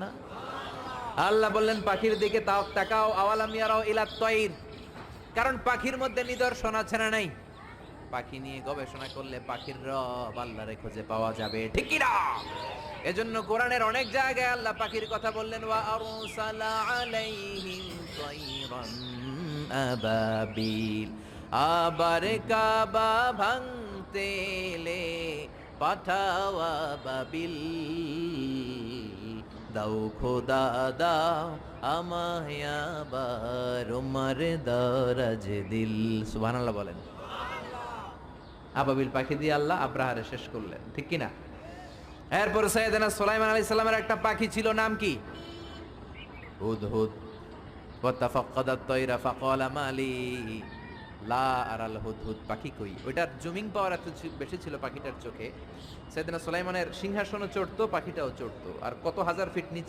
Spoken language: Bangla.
না? আল্লাহ বললেন পাখির দিকে তাকাও, আওয়ালাম ইয়ারাও ইলা তয়র, কারণ পাখির মধ্যে নিদর্শন আছে না নাই? পাখি নিয়ে গবেষণা করলে পাখির রব আল্লাহর খোঁজে পাওয়া যাবে, ঠিক কি না? এজন্য কোরআনের অনেক জায়গায় আল্লাহ পাখির কথা বললেন, ওয়া আরসালা আলাইহিম তায়রান আবাবিল, আবার কাবা ভাঙতে এলে পাঠাও আবাবিল, দাও খোদা দাও আমায় আবার উমার দরাজ দিল। সুবহানাল্লাহ বলেন। আবাবিল পাখি দিয়ে আল্লাহ আব্রাহারে শেষ করলেন, ঠিক কি না? এরপর সাইয়েদনা সুলাইমান আলাইহিস সালামের একটা পাখি ছিল, নাম কি? হুদহুদ। ওয়াতাফাক্কাদাত তায়রা ফাকালা মালি লা আরাল হুদহুদ, পাখি কই? ওইটার জুমিং পাওয়ার এত বেশি ছিল পাখিটার চোখে, সাইয়েদনা সুলাইমানের সিংহাসনও চড়তো, পাখিটাও চড়তো, আর কত হাজার ফিট নিচে